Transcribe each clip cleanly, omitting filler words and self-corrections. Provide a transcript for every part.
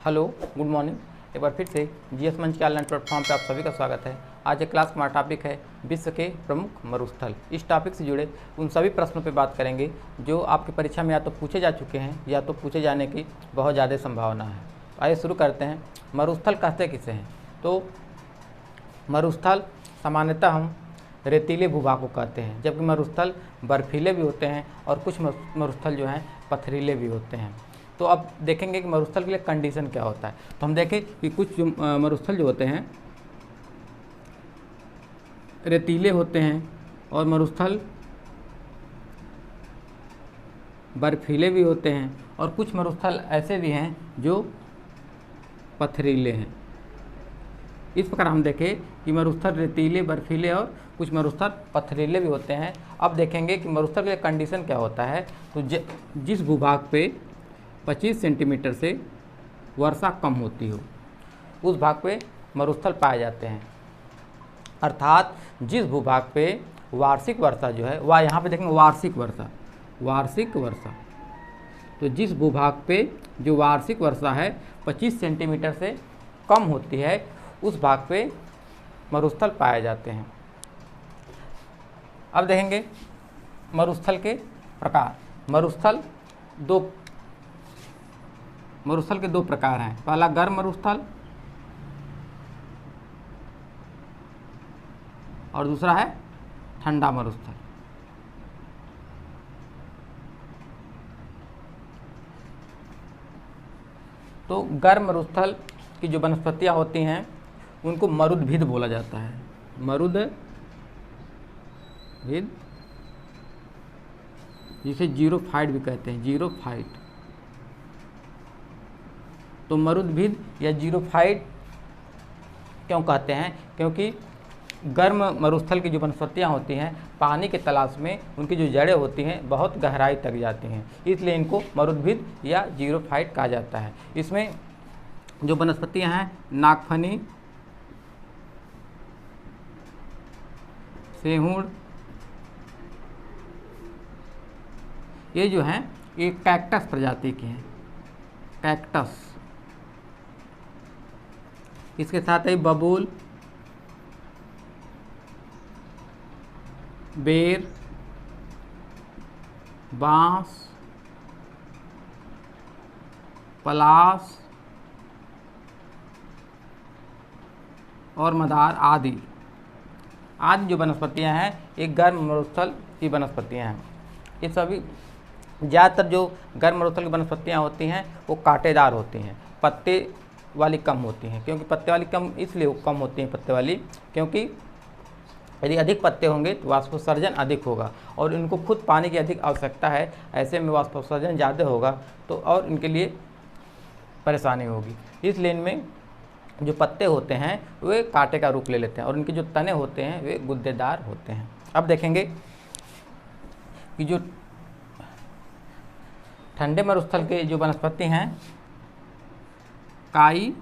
Hello, good morning. एक बार फिर से जीएस मंच के ऑनलाइन प्लेटफॉर्म पे आप सभी का स्वागत है। आज एक क्लास का हमारा टॉपिक है विश्व के प्रमुख मरुस्थल। इस टॉपिक से जुड़े उन सभी प्रश्नों पे बात करेंगे जो आपकी परीक्षा में या तो पूछे जा चुके हैं या तो पूछे जाने की बहुत ज़्यादा संभावना है। आइए शुरू करते हैं। मरुस्थल कहते किसे हैं? तो मरुस्थल सामान्यतः हम रेतीले भूभाग को कहते हैं, जबकि मरुस्थल बर्फीले भी होते हैं और कुछ मरुस्थल जो हैं पथरीले भी होते हैं। तो अब देखेंगे कि मरुस्थल के लिए कंडीशन क्या होता है। तो हम देखें कि कुछ मरुस्थल जो होते हैं रेतीले होते हैं और मरुस्थल बर्फीले भी होते हैं और कुछ मरुस्थल ऐसे भी हैं जो पथरीले हैं। इस प्रकार हम देखें कि मरुस्थल रेतीले, बर्फीले और कुछ मरुस्थल पथरीले भी होते हैं। अब देखेंगे कि मरुस्थल के लिए कंडीशन क्या होता है। तो जिस भूभाग पे 25 सेंटीमीटर से वर्षा कम होती हो उस भाग पे मरुस्थल पाए जाते हैं। अर्थात जिस भूभाग पे वार्षिक वर्षा जो है वह यहाँ पे देखेंगे वार्षिक वर्षा। तो जिस भूभाग पे जो वार्षिक वर्षा है 25 सेंटीमीटर से कम होती है उस भाग पे मरुस्थल पाए जाते हैं। अब देखेंगे मरुस्थल के प्रकार। मरुस्थल के दो प्रकार हैं। पहला गर्म मरुस्थल और दूसरा है ठंडा मरुस्थल। तो गर्म मरुस्थल की जो वनस्पतियां होती हैं उनको मरुद्भिद बोला जाता है। मरुद्भिद, जिसे जीरोफाइट भी कहते हैं, जीरोफाइट। तो मरुद्भिद या जीरोफाइट क्यों कहते हैं? क्योंकि गर्म मरुस्थल की जो वनस्पतियाँ होती हैं पानी के तलाश में उनकी जो जड़ें होती हैं बहुत गहराई तक जाती हैं, इसलिए इनको मरुद्भिद या जीरोफाइट कहा जाता है। इसमें जो वनस्पतियाँ हैं नागफनी, सेहुड़, ये जो हैं ये कैक्टस प्रजाति की हैं, कैक्टस। इसके साथ ही बबूल, बेर, बांस, पलास और मदार आदि जो वनस्पतियां हैं ये गर्म मरुस्थल की वनस्पतियां हैं। ये सभी ज़्यादातर जो गर्म मरुस्थल की वनस्पतियां होती हैं वो कांटेदार होती हैं, पत्ते वाली कम होती हैं। क्योंकि पत्ते वाली कम इसलिए कम होती हैं पत्ते वाली क्योंकि यदि अधिक पत्ते होंगे तो वाष्पोत्सर्जन अधिक होगा और इनको खुद पानी की अधिक आवश्यकता है। ऐसे में वाष्पोत्सर्जन ज़्यादा होगा तो और इनके लिए परेशानी होगी। इसलिए इनमें जो पत्ते होते हैं वे कांटे का रूप ले लेते हैं और इनके जो तने होते हैं वे गुद्देदार होते हैं। अब देखेंगे कि जो ठंडे मरुस्थल के जो वनस्पति हैं काई,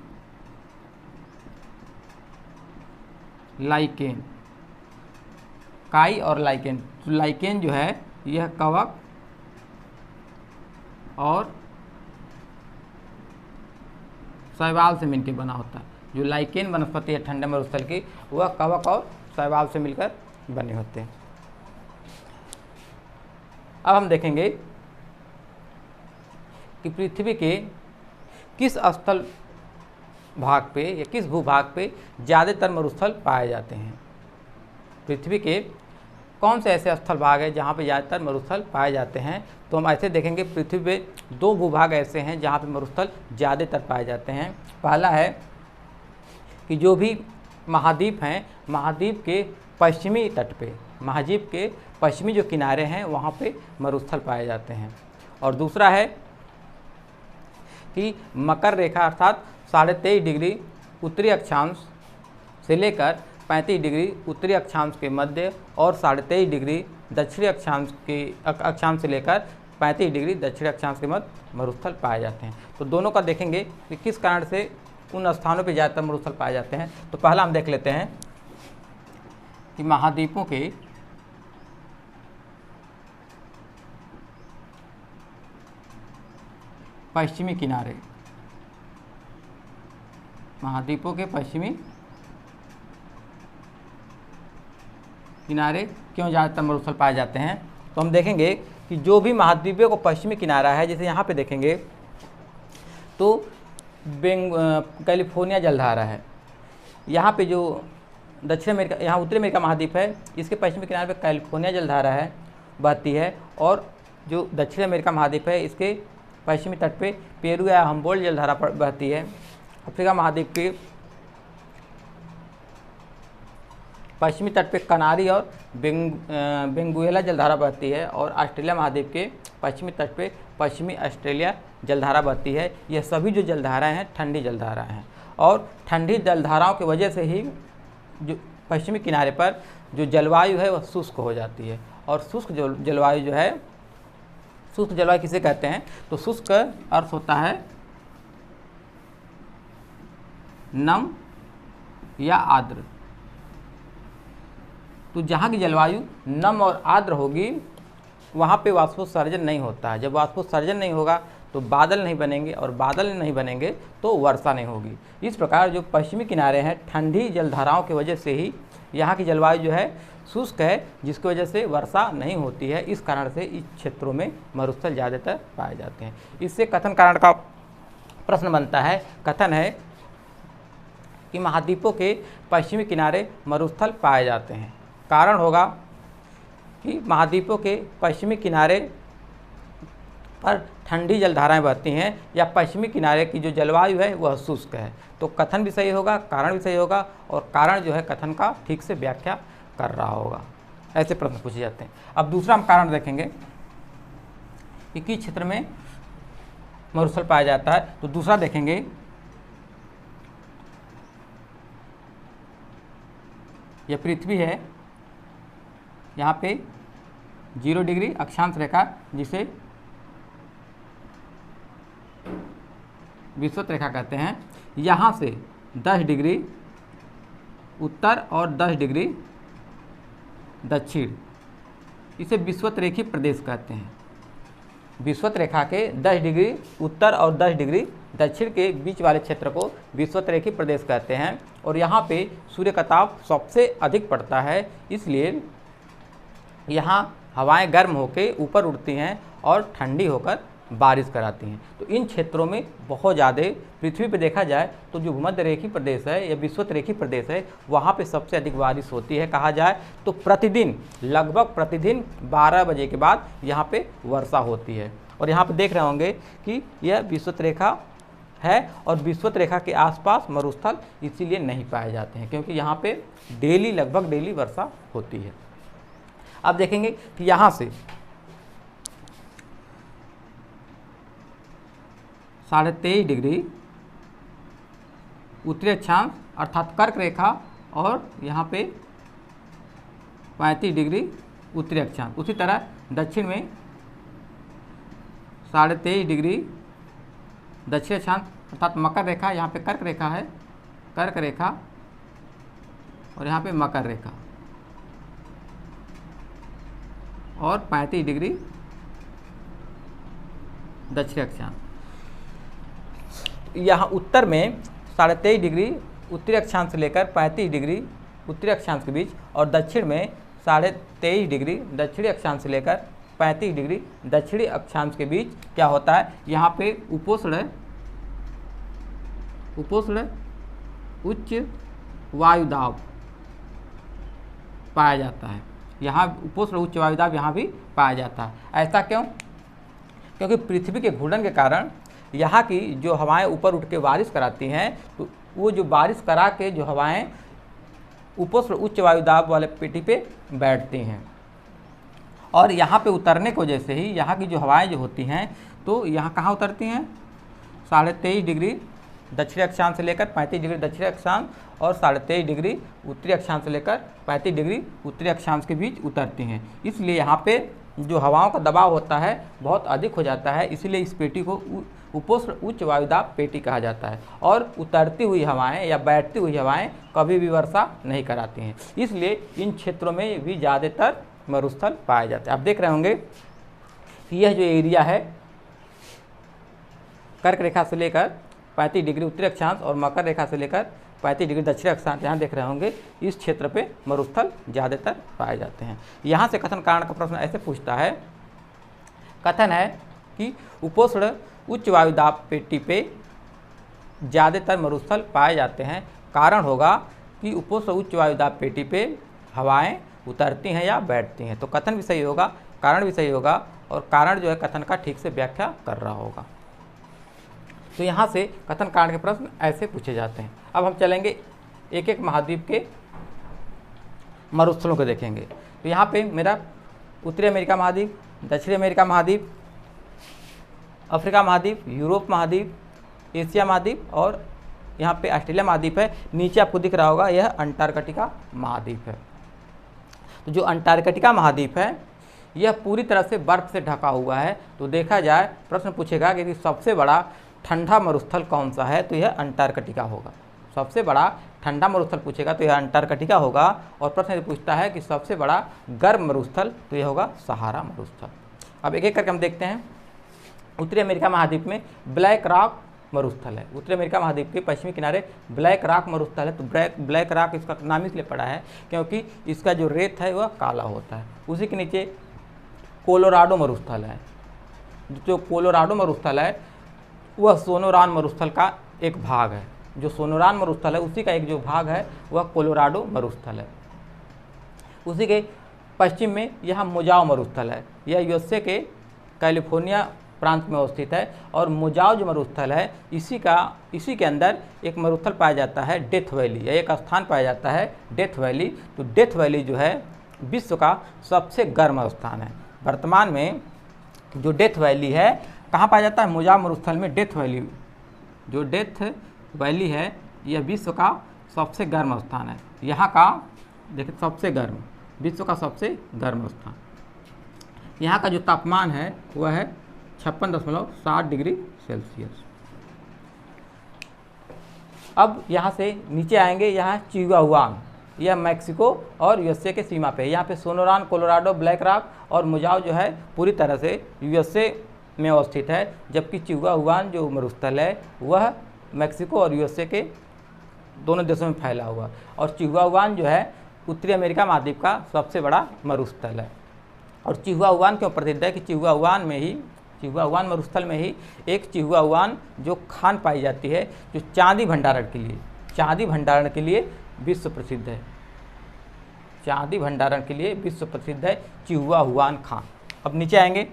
लाइकेन, काई और लाइकेन। तो लाइकेन जो है यह कवक और शैवाल से मिलकर बना होता है। जो लाइकेन वनस्पति है ठंडे मरुस्थल की वह कवक और शैवाल से मिलकर बने होते हैं। अब हम देखेंगे कि पृथ्वी के किस स्थल भाग पे या किस भूभाग पे ज़्यादातर मरुस्थल पाए जाते हैं। पृथ्वी के कौन से ऐसे स्थल भाग है जहाँ पे ज़्यादातर मरुस्थल पाए जाते हैं? तो हम ऐसे देखेंगे पृथ्वी पे दो भूभाग ऐसे हैं जहाँ पे मरुस्थल ज़्यादातर पाए जाते हैं। पहला है कि जो भी महाद्वीप हैं, महाद्वीप के पश्चिमी तट पे, महाद्वीप के पश्चिमी जो किनारे हैं वहाँ पे मरुस्थल पाए जाते हैं। और दूसरा है कि मकर रेखा अर्थात 23.5 डिग्री उत्तरी अक्षांश से लेकर 35 डिग्री उत्तरी अक्षांश के मध्य और 23.5 डिग्री दक्षिणी अक्षांश से लेकर 35 डिग्री दक्षिणी अक्षांश के मध्य मरुस्थल पाए जाते हैं। तो दोनों का देखेंगे कि किस कारण से उन स्थानों पर ज़्यादातर मरुस्थल पाए जाते हैं। तो पहला हम देख लेते हैं कि महाद्वीपों के पश्चिमी किनारे महाद्वीपों के पश्चिमी किनारे क्यों ज़्यादातर मरुस्थल पाए जाते हैं। तो हम देखेंगे कि जो भी महाद्वीपों को पश्चिमी किनारा है, जैसे यहाँ पे देखेंगे तो कैलिफोर्निया जलधारा है, यहाँ पे जो दक्षिण अमेरिका, यहाँ उत्तरी अमेरिका महाद्वीप है, इसके पश्चिमी किनारे पे कैलिफोर्निया जलधारा है बहती है, और जो दक्षिण अमेरिका महाद्वीप है इसके पश्चिमी तट पे पेरू या हम्बोल्ट जलधारा बहती है। अफ्रीका महाद्वीप के पश्चिमी तट पे कनारी और बेंगुएला जलधारा बहती है, और ऑस्ट्रेलिया महाद्वीप के पश्चिमी तट पे पश्चिमी ऑस्ट्रेलिया जलधारा बहती है। यह सभी जो जलधाराएं हैं ठंडी जलधाराएं हैं, और ठंडी जलधाराओं की वजह से ही जो पश्चिमी किनारे पर जो जलवायु है वह शुष्क हो जाती है। और शुष्क जलवायु जो है, शुष्क जलवायु किसे कहते हैं, तो शुष्क अर्थ होता है नम या आर्द्र। तो जहाँ की जलवायु नम और आर्द्र होगी वहाँ पे वाष्पोत्सर्जन नहीं होता है। जब वाष्पोत्सर्जन नहीं होगा तो बादल नहीं बनेंगे, और बादल नहीं बनेंगे तो वर्षा नहीं होगी। इस प्रकार जो पश्चिमी किनारे हैं ठंडी जलधाराओं की वजह से ही यहाँ की जलवायु जो है शुष्क है, जिसकी वजह से वर्षा नहीं होती है। इस कारण से इस क्षेत्रों में मरुस्थल ज़्यादातर पाए जाते हैं। इससे कथन कारण का प्रश्न बनता है। कथन है कि महाद्वीपों के पश्चिमी किनारे मरुस्थल पाए जाते हैं। कारण होगा कि महाद्वीपों के पश्चिमी किनारे पर ठंडी जलधाराएं बहती हैं, या पश्चिमी किनारे की जो जलवायु है वह शुष्क है। तो कथन भी सही होगा, कारण भी सही होगा, और कारण जो है कथन का ठीक से व्याख्या कर रहा होगा। ऐसे प्रश्न पूछे जाते हैं। अब दूसरा हम कारण देखेंगे कि किस क्षेत्र में मरुस्थल पाया जाता है। तो दूसरा देखेंगे, यह पृथ्वी है, यहाँ पे 0 डिग्री अक्षांश रेखा जिसे विषुवत रेखा कहते हैं, यहाँ से 10 डिग्री उत्तर और 10 डिग्री दक्षिण, इसे विषुवत रेखी प्रदेश कहते हैं। विषुवत रेखा के 10 डिग्री उत्तर और 10 डिग्री दक्षिण के बीच वाले क्षेत्र को विषुवत रेखी प्रदेश कहते हैं। और यहाँ पे सूर्य का ताप सबसे अधिक पड़ता है, इसलिए यहाँ हवाएं गर्म होकर ऊपर उड़ती हैं और ठंडी होकर बारिश कराती हैं। तो इन क्षेत्रों में बहुत ज़्यादा पृथ्वी पे देखा जाए तो जो भूमध्य रेखी प्रदेश है या विषुवत रेखी प्रदेश है वहाँ पे सबसे अधिक बारिश होती है। कहा जाए तो प्रतिदिन, लगभग प्रतिदिन 12 बजे के बाद यहाँ पे वर्षा होती है। और यहाँ पे देख रहे होंगे कि यह विषुवत रेखा है, और विषुवत रेखा के आसपास मरुस्थल इसीलिए नहीं पाए जाते हैं क्योंकि यहाँ पे डेली, लगभग डेली वर्षा होती है। अब देखेंगे कि यहाँ से 23.5 डिग्री उत्तरी अक्षांश अर्थात कर्क रेखा, और यहाँ पे 35 डिग्री उत्तरी अक्षांश। उसी तरह दक्षिण में 23.5 डिग्री दक्षिण अक्षांश अर्थात मकर रेखा, यहाँ पे कर्क रेखा है, कर्क रेखा, और यहाँ पे मकर रेखा, और 35 डिग्री दक्षिण अक्षांश। यहाँ उत्तर में 23.5 डिग्री उत्तरी अक्षांश से लेकर 35 डिग्री उत्तरी अक्षांश के बीच, और दक्षिण में 23.5 डिग्री दक्षिणी अक्षांश से लेकर 35 डिग्री दक्षिणी अक्षांश के बीच क्या होता है, यहाँ पे उपोष्ण उच्च वायुदाब पाया जाता है। यहाँ उपोष्ण उच्च वायुदाब यहाँ भी पाया जाता है। ऐसा क्यों? क्योंकि पृथ्वी के घूर्णन के कारण यहाँ की जो हवाएं ऊपर उठ के बारिश कराती हैं, तो वो जो बारिश करा के जो हवाएं उपोष्ण उच्च वायुदाब वाले पेटी पे बैठती हैं, और यहाँ पे उतरने की वजह से ही यहाँ की जो हवाएं जो होती हैं तो यहाँ कहाँ उतरती हैं, 23.5 डिग्री दक्षिणी अक्षांश से लेकर 35 डिग्री दक्षिणी अक्षांश, और 23.5 डिग्री उत्तरी अक्षांश से लेकर 35 डिग्री उत्तरी अक्षांश के बीच उतरती हैं। इसलिए यहाँ पे जो हवाओं का दबाव होता है बहुत अधिक हो जाता है, इसलिए इस पेटी को उपोष्ण उच्च वायुदाब पेटी कहा जाता है। और उतरती हुई हवाएं या बैठती हुई हवाएं कभी भी वर्षा नहीं कराती हैं, इसलिए इन क्षेत्रों में भी ज़्यादातर मरुस्थल पाए जाते हैं। आप देख रहे होंगे कि यह जो एरिया है कर्क रेखा से लेकर 35 डिग्री उत्तरी अक्षांश और मकर रेखा से लेकर 35 डिग्री दक्षिणी अक्षांश यहाँ देख रहे होंगे, इस क्षेत्र पे मरुस्थल ज़्यादातर पाए जाते हैं। यहाँ से कथन कारण का प्रश्न ऐसे पूछता है, कथन है कि उपोष्ण उच्च वायुदाब पेटी पे ज़्यादातर मरुस्थल पाए जाते हैं। कारण होगा कि उपोष्ण उच्च वायुदाब पेटी पे हवाएं उतरती हैं या बैठती हैं। तो कथन भी सही होगा, कारण भी सही होगा, और कारण जो है कथन का ठीक से व्याख्या कर रहा होगा। तो यहाँ से कथन कारण के प्रश्न ऐसे पूछे जाते हैं। अब हम चलेंगे एक एक महाद्वीप के मरुस्थलों को देखेंगे। तो यहाँ पे मेरा उत्तरी अमेरिका महाद्वीप, दक्षिणी अमेरिका महाद्वीप, अफ्रीका महाद्वीप, यूरोप महाद्वीप, एशिया महाद्वीप और यहाँ पे ऑस्ट्रेलिया महाद्वीप है। नीचे आपको दिख रहा होगा यह अंटार्कटिका महाद्वीप है। तो जो अंटार्कटिका महाद्वीप है यह पूरी तरह से बर्फ से ढका हुआ है। तो देखा जाए, प्रश्न पूछेगा कि सबसे बड़ा ठंडा मरुस्थल कौन सा है, तो यह अंटार्कटिका होगा। सबसे बड़ा ठंडा मरुस्थल पूछेगा तो यह अंटार्कटिका होगा। और प्रश्न पूछता है कि सबसे बड़ा गर्म मरुस्थल, तो यह होगा सहारा मरुस्थल। अब एक एक करके हम देखते हैं। उत्तरी अमेरिका महाद्वीप में ब्लैक रॉक मरुस्थल है। उत्तरी अमेरिका महाद्वीप के पश्चिमी किनारे ब्लैक रॉक मरुस्थल है। तो ब्लैक रॉक इसका नाम इसलिए पड़ा है क्योंकि इसका जो रेत है वह काला होता है। उसी के नीचे कोलोराडो मरुस्थल है। जो कोलोराडो मरुस्थल है वह सोनोरान मरुस्थल का एक भाग है। जो सोनोरान मरुस्थल है उसी का एक जो भाग है वह कोलोराडो मरुस्थल है। उसी के पश्चिम में यह मोजाओ मरुस्थल है। यह यूएसए के कैलिफोर्निया प्रांत में अवस्थित है। और मोजाओ जो मरुस्थल है इसी के अंदर एक मरुस्थल पाया जाता है डेथ वैली, या एक स्थान पाया जाता है डेथ वैली। तो डेथ वैली जो है विश्व का सबसे गर्म स्थान है। वर्तमान में जो डेथ वैली है कहाँ पाया जाता है, मोजाओ मरुस्थल में डेथ वैली। जो डेथ वैली है यह विश्व का सबसे गर्म स्थान है। यहाँ का देखिए सबसे गर्म, विश्व का सबसे गर्म स्थान। यहाँ का जो तापमान है वह है 56.7 डिग्री सेल्सियस। अब यहाँ से नीचे आएंगे, यहाँ चिहुआहुआन, यह मैक्सिको और यूएसए के सीमा पे है। यहाँ पे सोनोरान, कोलोराडो, ब्लैक रॉक और मोजाओ जो है पूरी तरह से यूएसए में अवस्थित है, जबकि चिहुआहुआन जो मरुस्थल है वह मैक्सिको और यूएसए के दोनों देशों में फैला हुआ। और चिहुआहुआन जो है उत्तरी अमेरिका महाद्वीप का सबसे बड़ा मरुस्थल है। और चिहुआहुआन क्यों प्रसिद्ध है कि चिहुआहुआन मरुस्थल में ही एक चिहुआहुआन जो खान पाई जाती है जो चांदी भंडारण के लिए विश्व प्रसिद्ध है। चांदी भंडारण के लिए विश्व प्रसिद्ध है चिहुआहुआन खान। अब नीचे आएंगे,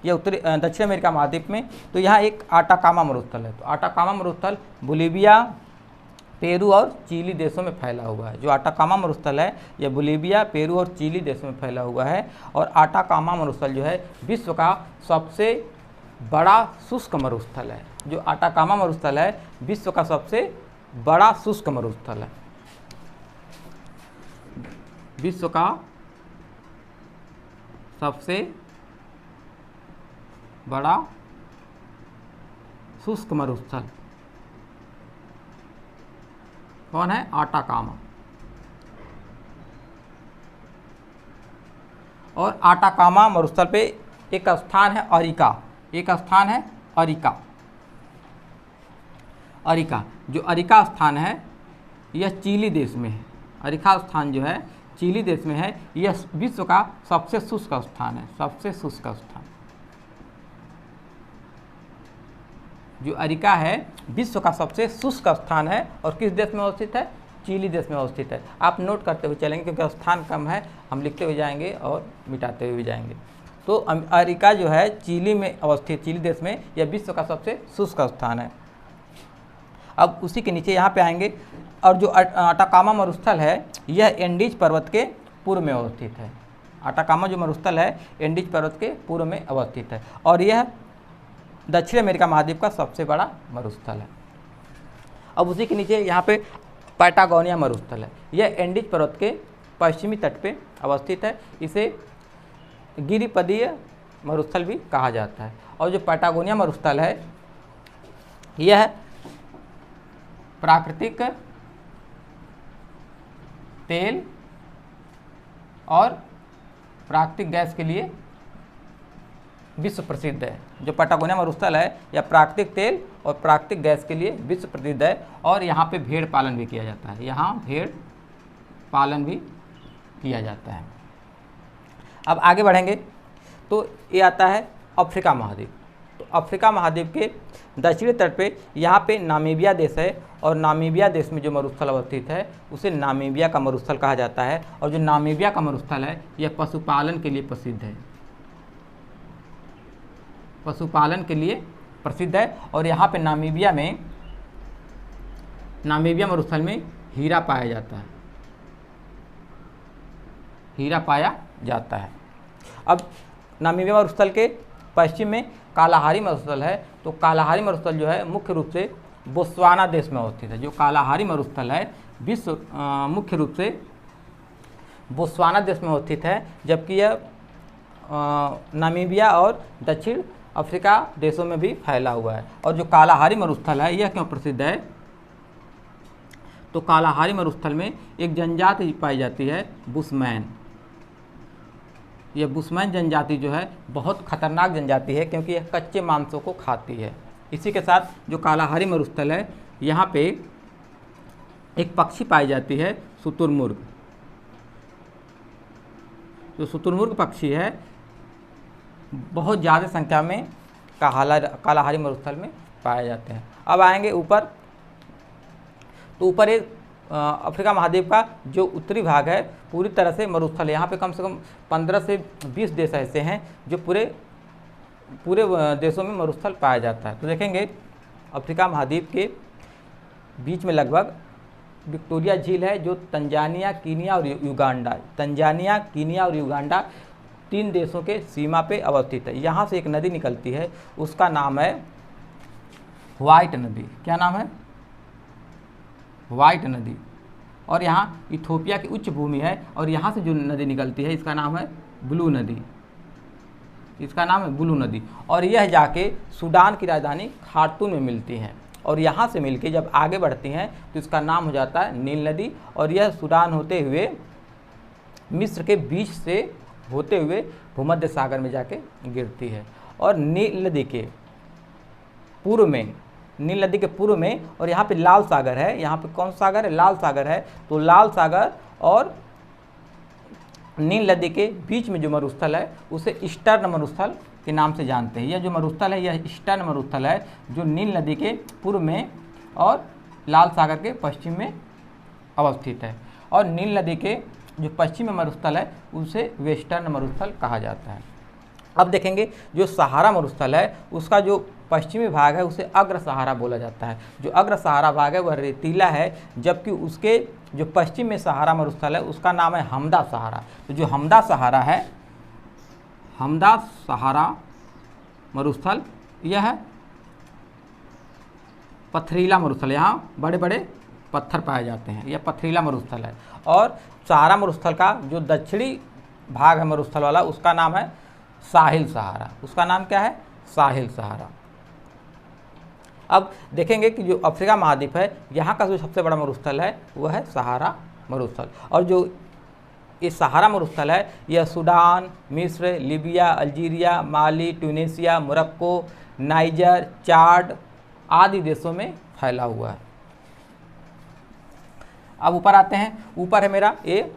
यह दक्षिण अमेरिका महाद्वीप में, तो यहाँ एक आटाकामा मरुस्थल है। तो आटाकामा मरुस्थल बोलिविया, पेरू और चिली देशों में फैला हुआ है। जो आटाकामा मरुस्थल है यह बोलिविया, पेरू और चिली देशों में फैला हुआ है। और आटाकामा मरुस्थल जो है विश्व का सबसे बड़ा शुष्क मरुस्थल है। जो आटाकामा मरुस्थल है विश्व का सबसे बड़ा शुष्क मरुस्थल है। विश्व का सबसे बड़ा शुष्क मरुस्थल कौन है, आटाकामा। और आटाकामा मरुस्थल पे एक स्थान है अरिका। जो अरिका स्थान है यह चिली देश में है। अरिका स्थान जो है चिली देश में है। यह विश्व का सबसे शुष्क स्थान है, सबसे शुष्क स्थान। जो अरिका है विश्व का सबसे शुष्क स्थान है। और किस देश में अवस्थित है, चिली देश में अवस्थित है। आप नोट करते हुए चलेंगे क्योंकि स्थान कम है, हम लिखते हुए जाएंगे और मिटाते हुए भी जाएंगे। तो अरिका जो है चिली में अवस्थित, चिली देश में, यह विश्व का सबसे शुष्क स्थान है। अब उसी के नीचे यहाँ पे आएंगे, और जो आटाकामा मरुस्थल है यह एंडीज पर्वत के पूर्व में अवस्थित है। आटाकामा जो मरुस्थल है एंडीज पर्वत के पूर्व में अवस्थित है। और यह दक्षिण अमेरिका महाद्वीप का सबसे बड़ा मरुस्थल है। अब उसी के नीचे यहाँ पे पैटागोनिया मरुस्थल है। यह एंडीज पर्वत के पश्चिमी तट पे अवस्थित है। इसे गिरिपदीय मरुस्थल भी कहा जाता है। और जो पैटागोनिया मरुस्थल है यह प्राकृतिक तेल और प्राकृतिक गैस के लिए विश्व प्रसिद्ध है। जो पटागोनिया मरुस्थल है यह प्राकृतिक तेल और प्राकृतिक गैस के लिए विश्व प्रसिद्ध है और यहाँ पे भेड़ पालन भी किया जाता है, यहाँ भेड़ पालन भी किया जाता है। अब आगे बढ़ेंगे तो ये आता है अफ्रीका महाद्वीप। तो अफ्रीका महाद्वीप के दक्षिणी तट पे यहाँ पे नामीबिया देश है और नामीबिया देश में जो मरुस्थल अवस्थित है उसे नामीबिया का मरुस्थल कहा जाता है। और जो नामीबिया का मरुस्थल है यह पशुपालन के लिए प्रसिद्ध है, पशुपालन के लिए प्रसिद्ध है। और यहाँ पे नामीबिया मरुस्थल में हीरा पाया जाता है, हीरा पाया जाता है। अब नामीबिया मरुस्थल के पश्चिम में कालाहारी मरुस्थल है। तो कालाहारी मरुस्थल जो है मुख्य रूप से बोत्सवाना देश में अवस्थित है। जो कालाहारी मरुस्थल है विश्व मुख्य रूप से बोत्सवाना देश में अवस्थित है, जबकि यह नामीबिया और दक्षिण अफ्रीका देशों में भी फैला हुआ है। और जो कालाहारी मरुस्थल है यह क्यों प्रसिद्ध है? तो कालाहारी मरुस्थल में एक जनजाति पाई जाती है बुशमैन। यह बुशमैन जनजाति जो है बहुत खतरनाक जनजाति है क्योंकि यह कच्चे मांसों को खाती है। इसी के साथ जो कालाहारी मरुस्थल है यहाँ पे एक पक्षी पाई जाती है शुतुरमुर्ग। जो शुतुरमुर्ग पक्षी है बहुत ज़्यादा संख्या में कालाहारी मरुस्थल में पाए जाते हैं। अब आएंगे ऊपर, तो ऊपर एक अफ्रीका महाद्वीप का जो उत्तरी भाग है पूरी तरह से मरुस्थल है। यहाँ पे कम से कम 15 से 20 देश ऐसे हैं जो पूरे देशों में मरुस्थल पाया जाता है। तो देखेंगे अफ्रीका महाद्वीप के बीच में लगभग विक्टोरिया झील है जो तंजानिया, कीनिया और युगांडा 3 देशों के सीमा पे अवस्थित है। यहाँ से एक नदी निकलती है, उसका नाम है व्हाइट नदी। क्या नाम है? व्हाइट नदी। और यहाँ इथोपिया की उच्च भूमि है और यहाँ से जो नदी निकलती है इसका नाम है ब्लू नदी, इसका नाम है ब्लू नदी। और यह जाके सूडान की राजधानी खार्तूम में मिलती हैं और यहाँ से मिलके जब आगे बढ़ती हैं तो इसका नाम हो जाता है नील नदी। और यह सूडान होते हुए मिस्र के बीच से होते हुए भूमध्य सागर में जाके गिरती है। और नील नदी के पूर्व में और यहाँ पे लाल सागर है। यहाँ पे कौन सागर है? लाल सागर है। तो लाल सागर और नील नदी के बीच में जो मरुस्थल है उसे ईस्टर्न मरुस्थल के नाम से जानते हैं। यह जो मरुस्थल है यह ईस्टर्न मरुस्थल है जो नील नदी के पूर्व में और लाल सागर के पश्चिम में अवस्थित है। और नील नदी के जो पश्चिम में मरुस्थल है उसे वेस्टर्न मरुस्थल कहा जाता है। अब देखेंगे जो सहारा मरुस्थल है उसका जो पश्चिमी भाग है उसे अग्र सहारा बोला जाता है। जो अग्र सहारा भाग है वह रेतीला है, जबकि उसके जो पश्चिम में सहारा मरुस्थल है उसका नाम है हमदा सहारा। तो जो हमदा सहारा मरुस्थल यह है पथरीला मरुस्थल, यहाँ बड़े बड़े पत्थर पाए जाते हैं, यह पथरीला मरुस्थल है। और सहारा मरुस्थल का जो दक्षिणी भाग है मरुस्थल वाला उसका नाम है साहिल सहारा। उसका नाम क्या है? साहिल सहारा। अब देखेंगे कि जो अफ्रीका महाद्वीप है यहाँ का जो सबसे बड़ा मरुस्थल है वह है सहारा मरुस्थल। और जो ये सहारा मरुस्थल है यह सूडान, मिस्र, लीबिया, अल्जीरिया, माली, ट्यूनीसिया, मोरक्को, नाइजर, चाड आदि देशों में फैला हुआ है। अब ऊपर आते हैं, ऊपर है मेरा ये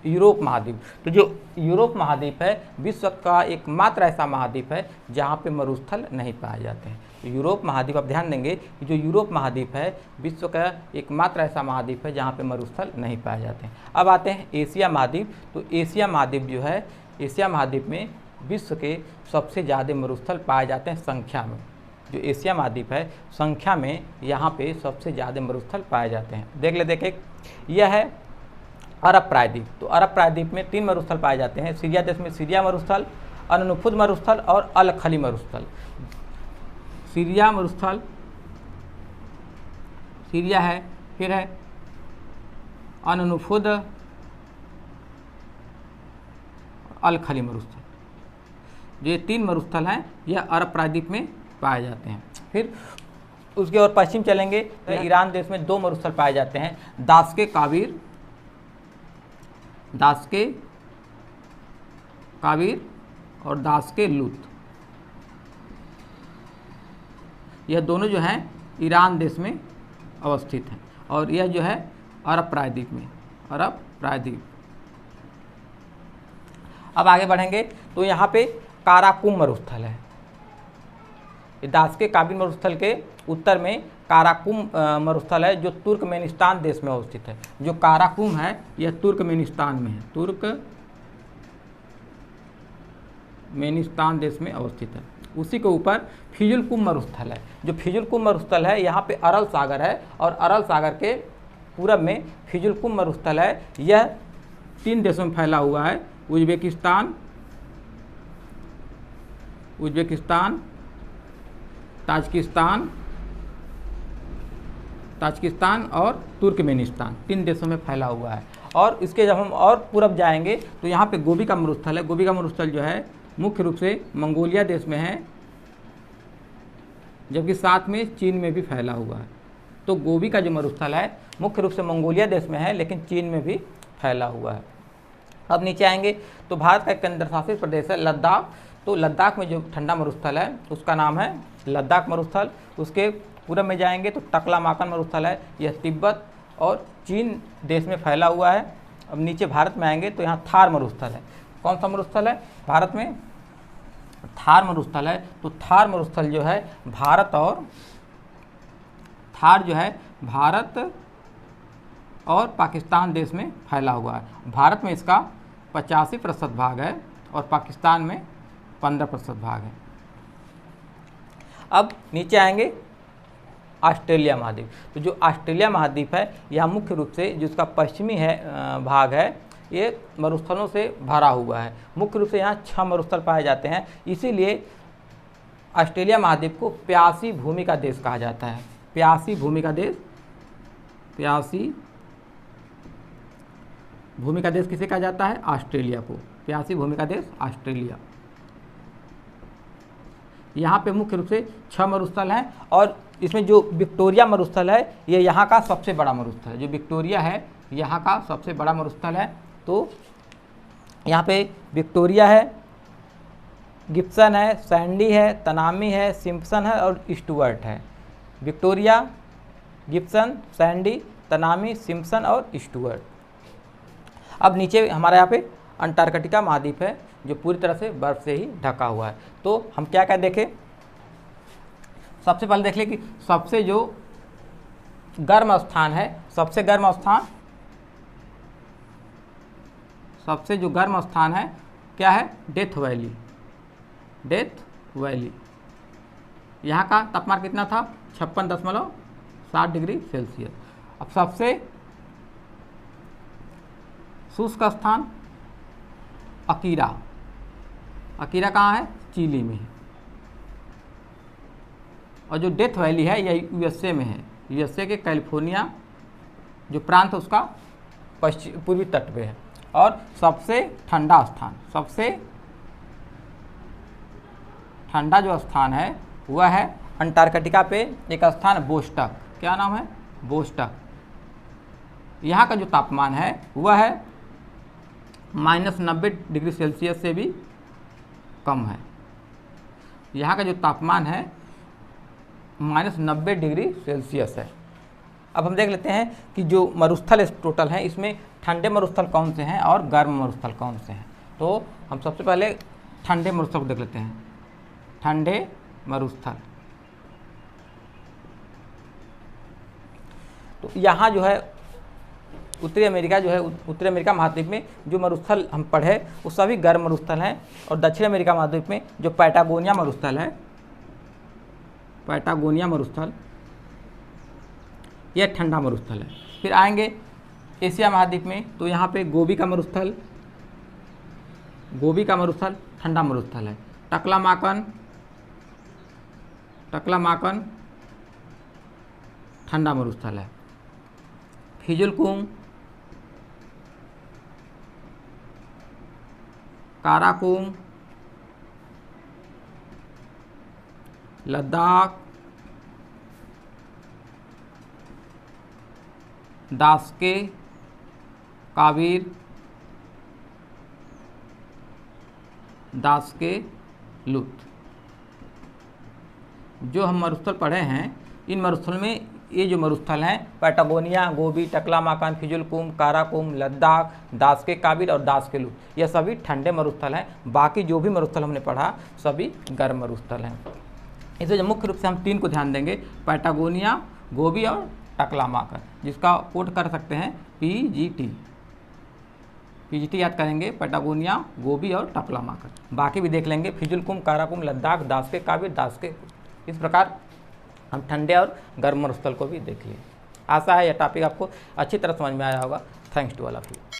यूरोप महाद्वीप। तो जो यूरोप महाद्वीप है विश्व का एकमात्र ऐसा महाद्वीप है जहाँ पे मरुस्थल नहीं पाए जाते हैं। तो यूरोप महाद्वीप, आप ध्यान देंगे कि जो यूरोप महाद्वीप है विश्व का एकमात्र ऐसा महाद्वीप है जहाँ पे मरुस्थल नहीं पाए जाते हैं। अब आते हैं एशिया महाद्वीप। तो एशिया महाद्वीप जो है, एशिया महाद्वीप में विश्व के सबसे ज़्यादा मरुस्थल पाए जाते हैं संख्या में। जो एशिया महाद्वीप है संख्या में यहाँ पे सबसे ज़्यादा मरुस्थल पाए जाते हैं। देख लेते, यह है अरब प्रायद्वीप। तो अरब प्रायद्वीप में 3 मरुस्थल पाए जाते हैं। सीरिया देश में सीरिया मरुस्थल, अननुफुद मरुस्थल और अल खली मरुस्थल। सीरिया मरुस्थल, सीरिया है, फिर है अननुफुद, अल खली मरुस्थल। जो ये 3 मरुस्थल हैं यह अरब प्रायद्वीप में पाए जाते हैं। फिर उसके और पश्चिम चलेंगे तो ईरान देश में 2 मरुस्थल पाए जाते हैं, दास्के काबीर और दास्के लूत। यह दोनों जो हैं ईरान देश में अवस्थित हैं, और यह जो है अरब प्रायद्वीप में, अरब प्रायद्वीप। अब आगे बढ़ेंगे तो यहाँ पे काराकुम मरुस्थल है। दास्के काबिल मरुस्थल के उत्तर में काराकुम मरुस्थल है, जो तुर्कमेनिस्तान देश में अवस्थित है। जो काराकुम है यह तुर्कमेनिस्तान में है, तुर्कमेनिस्तान देश में अवस्थित है। उसी के ऊपर फिजुलकुम मरुस्थल है। जो फिजुलकुम मरुस्थल है यहाँ पे अरल सागर है, और अरल सागर के पूरब में फिजुलकुम मरुस्थल है। यह 3 देशों में फैला हुआ है, उज्बेकिस्तान, ताजिकिस्तान और तुर्कमेनिस्तान, 3 देशों में फैला हुआ है। और इसके जब हम और पूरब जाएंगे तो यहाँ पे गोबी का मरुस्थल है। गोबी का मरुस्थल जो है मुख्य रूप से मंगोलिया देश में है, जबकि साथ में चीन में भी फैला हुआ है। तो गोबी का जो मरुस्थल है मुख्य रूप से मंगोलिया देश में है, लेकिन चीन में भी फैला हुआ है। अब नीचे आएंगे तो भारत का केंद्र शासित प्रदेश है लद्दाख। तो लद्दाख में जो ठंडा मरुस्थल है उसका नाम है लद्दाख मरुस्थल। उसके पूरब में जाएंगे तो टकलामाकन मरुस्थल है, यह तिब्बत और चीन देश में फैला हुआ है। अब नीचे भारत में आएंगे तो यहाँ थार मरुस्थल है। कौन सा मरुस्थल है भारत में? थार मरुस्थल है। तो थार मरुस्थल जो है भारत और पाकिस्तान देश में फैला हुआ है। भारत में इसका 85% भाग है और पाकिस्तान में 15% भाग है। अब नीचे आएंगे ऑस्ट्रेलिया महाद्वीप। तो जो ऑस्ट्रेलिया महाद्वीप है यह मुख्य रूप से जो इसका पश्चिमी भाग है ये मरुस्थलों से भरा हुआ है। मुख्य रूप से यहाँ 6 मरुस्थल पाए जाते हैं, इसीलिए ऑस्ट्रेलिया महाद्वीप को प्यासी भूमि का देश कहा जाता है। प्यासी भूमि का देश किसे कहा जाता है? ऑस्ट्रेलिया को। प्यासी भूमि का देश ऑस्ट्रेलिया। यहाँ पे मुख्य रूप से 6 मरुस्थल हैं, और इसमें जो विक्टोरिया मरुस्थल है ये यहाँ का सबसे बड़ा मरुस्थल है। जो विक्टोरिया है यहाँ का सबसे बड़ा मरुस्थल है। तो यहाँ पे विक्टोरिया है, गिब्सन है, सैंडी है, तनामी है, सिम्पसन है और स्टुअर्ट है। Victoria, Gibson, Sandy, Tanami, Simpson और स्टुअर्ट। अब नीचे हमारे यहाँ पे अंटार्कटिका महाद्वीप है, जो पूरी तरह से बर्फ से ही ढका हुआ है। तो हम क्या क्या देखें? सबसे पहले देख लें कि सबसे जो गर्म स्थान है, सबसे जो गर्म स्थान है क्या है? Death valley. यहाँ का तापमान कितना था? 56.7 डिग्री सेल्सियस। अब सबसे शुष्क स्थान अकीरा कहाँ है? चिली में है। और जो डेथ वैली है यह यूएसए में है। यूएसए के कैलिफोर्निया जो प्रांत है उसका पूर्वी तट पे है। और सबसे ठंडा स्थान, सबसे ठंडा जो स्थान है वह है अंटार्कटिका पे एक स्थान बोस्टक। क्या नाम है? बोस्टक। यहाँ का जो तापमान है वह है -90 डिग्री सेल्सियस से भी कम है। यहाँ का जो तापमान है -90 डिग्री सेल्सियस है। अब हम देख लेते हैं कि जो मरुस्थल टोटल हैं इसमें ठंडे मरुस्थल कौन से हैं और गर्म मरुस्थल कौन से हैं। तो हम सबसे पहले ठंडे मरुस्थल को देख लेते हैं। ठंडे मरुस्थल, तो यहाँ जो है उत्तरी अमेरिका महाद्वीप में जो मरुस्थल हम पढ़े वो सभी गर्म मरुस्थल हैं। और दक्षिण अमेरिका महाद्वीप में जो पैटागोनिया मरुस्थल यह ठंडा मरुस्थल है। फिर आएंगे एशिया महाद्वीप में, तो यहाँ पे गोबी का मरुस्थल ठंडा मरुस्थल है। टकलामाकन ठंडा मरुस्थल है। फिजुलकुम, काराकुम, लद्दाख, दास्के काबिल, दास्के लुत, जो हम मरुस्थल पढ़े हैं, इन मरुस्थल में ये जो मरुस्थल हैं पैटागोनिया, गोबी, टकलामाकान, फिजुलकुम, काराकुम, लद्दाख, दास्के काबिल और दास्केलू, ये सभी ठंडे मरुस्थल हैं। बाकी जो भी मरुस्थल हमने पढ़ा सभी गर्म मरुस्थल हैं। इसमें मुख्य रूप से हम 3 को ध्यान देंगे, पैटागोनिया, गोबी और टकलामाकान, जिसका कोड कर सकते हैं PGT। PGT याद करेंगे, पैटागोनिया, गोबी और टकलामाकान। बाकी भी देख लेंगे, फिजुलकुम, काराकुम, लद्दाख, दास्के काबिल, दास्के। इस प्रकार हम ठंडे और गर्म मरुस्थल को भी देख लिए। आशा है यह टॉपिक आपको अच्छी तरह समझ में आया होगा। Thanks to all of you.